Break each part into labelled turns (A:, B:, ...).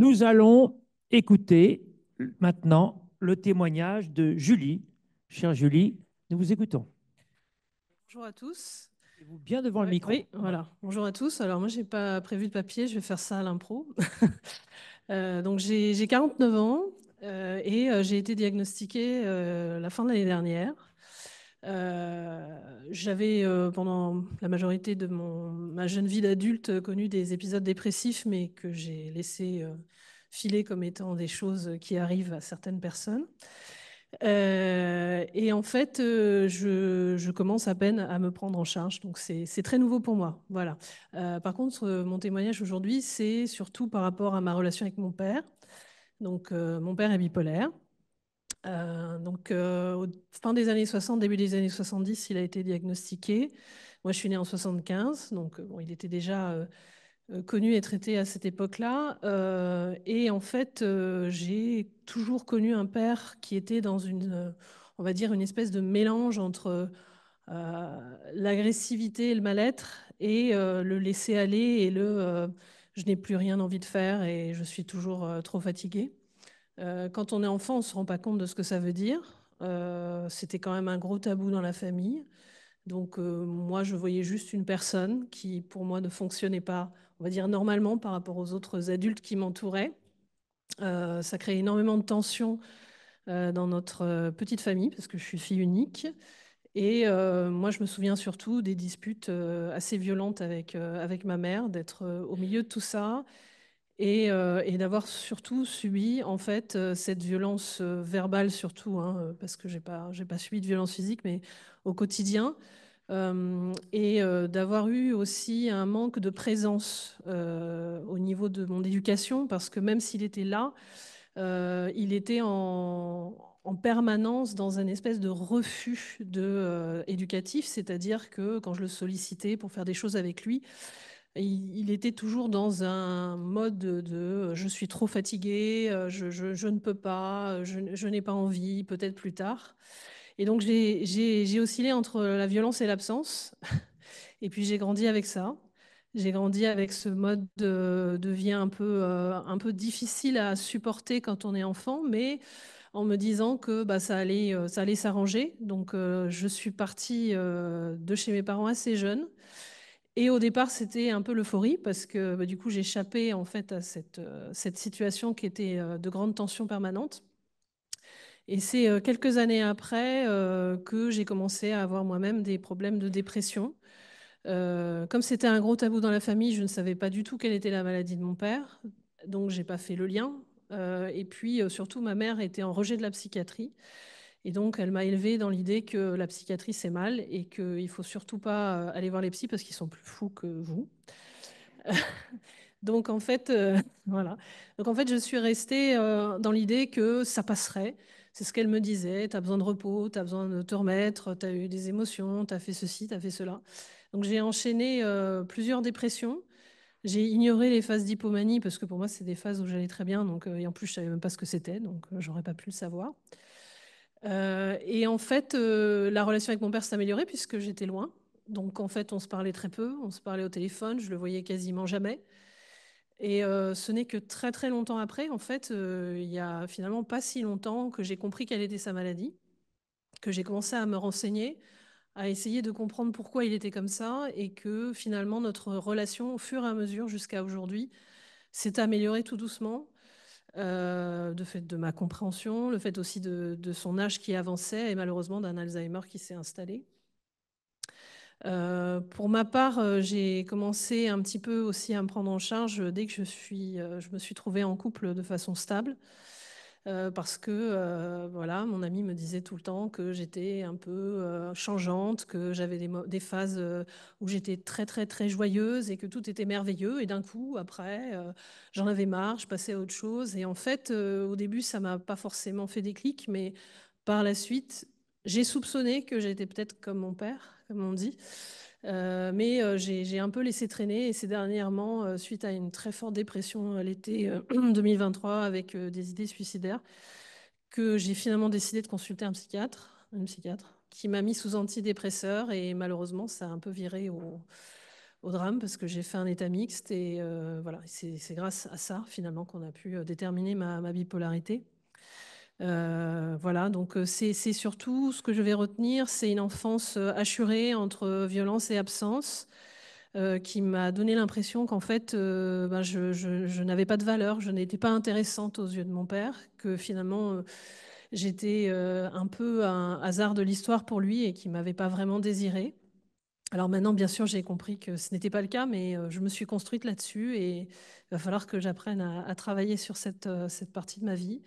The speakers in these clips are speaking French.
A: Nous allons écouter maintenant le témoignage de Julie. Chère Julie, nous vous écoutons.
B: Bonjour à tous.
A: Mettez-vous bien devant le
B: Oui,
A: micro.
B: oui, voilà. Bonjour à tous. Alors moi, j'ai pas prévu de papier, je vais faire ça à l'impro. Donc j'ai 49 ans et j'ai été diagnostiquée la fin de l'année dernière. J'avais pendant la majorité de ma jeune vie d'adulte connu des épisodes dépressifs, mais que j'ai laissé filer comme étant des choses qui arrivent à certaines personnes. Et en fait, je commence à peine à me prendre en charge, donc c'est très nouveau pour moi. Voilà. Par contre, mon témoignage aujourd'hui, c'est surtout par rapport à ma relation avec mon père. Donc, mon père est bipolaire. Au fin des années 60, début des années 70, il a été diagnostiqué. Moi, je suis née en 75, donc bon, il était déjà connu et traité à cette époque-là. Et en fait, j'ai toujours connu un père qui était dans on va dire, une espèce de mélange entre l'agressivité et le mal-être et le laisser aller et je n'ai plus rien envie de faire et je suis toujours trop fatiguée. Quand on est enfant, on ne se rend pas compte de ce que ça veut dire. C'était quand même un gros tabou dans la famille. Donc moi, je voyais juste une personne qui, pour moi, ne fonctionnait pas, on va dire, normalement par rapport aux autres adultes qui m'entouraient. Ça crée énormément de tensions dans notre petite famille, parce que je suis fille unique. Et moi, je me souviens surtout des disputes assez violentes avec ma mère, d'être au milieu de tout ça et d'avoir surtout subi en fait cette violence verbale surtout, hein, parce que j'ai pas subi de violence physique, mais au quotidien. D'avoir eu aussi un manque de présence au niveau de mon éducation, parce que même s'il était là, il était en permanence dans un espèce de refus éducatif, c'est-à-dire que quand je le sollicitais pour faire des choses avec lui, il était toujours dans un mode de je suis trop fatigué, je ne peux pas, je n'ai pas envie, peut-être plus tard. Et donc j'ai oscillé entre la violence et l'absence. Et puis j'ai grandi avec ça. J'ai grandi avec ce mode de vie un peu difficile à supporter quand on est enfant, mais en me disant que bah, ça allait s'arranger. Donc je suis partie de chez mes parents assez jeune. Et au départ, c'était un peu l'euphorie parce que bah, du coup, j'échappais en fait à cette situation qui était de grande tension permanente. Et c'est quelques années après que j'ai commencé à avoir moi-même des problèmes de dépression. Comme c'était un gros tabou dans la famille, je ne savais pas du tout quelle était la maladie de mon père, donc j'ai pas fait le lien. Et puis surtout, ma mère était en rejet de la psychiatrie, et donc elle m'a élevée dans l'idée que la psychiatrie c'est mal et qu'il faut surtout pas aller voir les psys parce qu'ils sont plus fous que vous. Donc en fait, voilà. Donc en fait, je suis restée dans l'idée que ça passerait. C'est ce qu'elle me disait. Tu as besoin de repos, tu as besoin de te remettre, tu as eu des émotions, tu as fait ceci, tu as fait cela. Donc j'ai enchaîné plusieurs dépressions. J'ai ignoré les phases d'hypomanie parce que pour moi, c'est des phases où j'allais très bien. Donc, et en plus, je savais même pas ce que c'était, donc j'aurais pas pu le savoir. Et en fait, la relation avec mon père s'est améliorée puisque j'étais loin. Donc en fait, on se parlait très peu, on se parlait au téléphone, je le voyais quasiment jamais. Et ce n'est que très très longtemps après, en fait, il y a finalement pas si longtemps que j'ai compris quelle était sa maladie, que j'ai commencé à me renseigner, à essayer de comprendre pourquoi il était comme ça, et que finalement notre relation, au fur et à mesure jusqu'à aujourd'hui, s'est améliorée tout doucement, de fait de ma compréhension, le fait aussi de son âge qui avançait et malheureusement d'un Alzheimer qui s'est installé. Pour ma part, j'ai commencé un petit peu aussi à me prendre en charge dès que je me suis trouvée en couple de façon stable. Parce que voilà, mon ami me disait tout le temps que j'étais un peu changeante, que j'avais des phases où j'étais très très très joyeuse et que tout était merveilleux. Et d'un coup, après, j'en avais marre, je passais à autre chose. Et en fait, au début, ça m'a pas forcément fait déclic, mais par la suite, j'ai soupçonné que j'étais peut-être comme mon père, comme on dit. Mais j'ai un peu laissé traîner et c'est dernièrement, suite à une très forte dépression l'été 2023 avec des idées suicidaires, que j'ai finalement décidé de consulter une psychiatre, qui m'a mis sous antidépresseur et malheureusement ça a un peu viré au drame parce que j'ai fait un état mixte et voilà, c'est grâce à ça finalement qu'on a pu déterminer ma bipolarité. Voilà, donc c'est surtout ce que je vais retenir, c'est une enfance hachurée entre violence et absence qui m'a donné l'impression qu'en fait, ben, je n'avais pas de valeur, je n'étais pas intéressante aux yeux de mon père, que finalement j'étais un peu un hasard de l'histoire pour lui et qu'il ne m'avait pas vraiment désirée. Alors maintenant, bien sûr, j'ai compris que ce n'était pas le cas, mais je me suis construite là-dessus et il va falloir que j'apprenne à travailler sur cette partie de ma vie.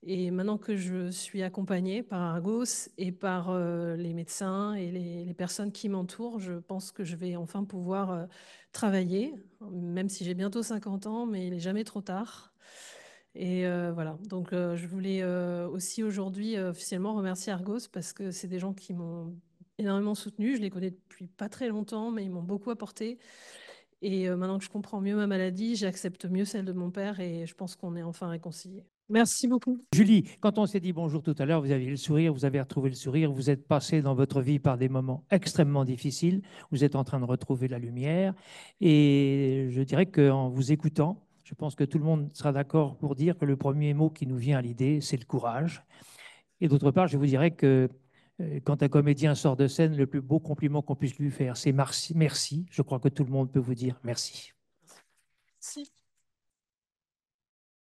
B: Et maintenant que je suis accompagnée par Argos et par les médecins et les personnes qui m'entourent, je pense que je vais enfin pouvoir travailler, même si j'ai bientôt 50 ans, mais il n'est jamais trop tard. Et voilà, donc je voulais aussi aujourd'hui officiellement remercier Argos parce que c'est des gens qui m'ont énormément soutenue. Je les connais depuis pas très longtemps, mais ils m'ont beaucoup apporté. Et maintenant que je comprends mieux ma maladie, j'accepte mieux celle de mon père et je pense qu'on est enfin réconciliés. Merci beaucoup.
A: Julie, quand on s'est dit bonjour tout à l'heure, vous aviez le sourire, vous avez retrouvé le sourire, vous êtes passé dans votre vie par des moments extrêmement difficiles, vous êtes en train de retrouver la lumière. Et je dirais qu'en vous écoutant, je pense que tout le monde sera d'accord pour dire que le premier mot qui nous vient à l'idée, c'est le courage. Et d'autre part, je vous dirais que quand un comédien sort de scène, le plus beau compliment qu'on puisse lui faire, c'est merci. Merci. Je crois que tout le monde peut vous dire merci.
B: Merci.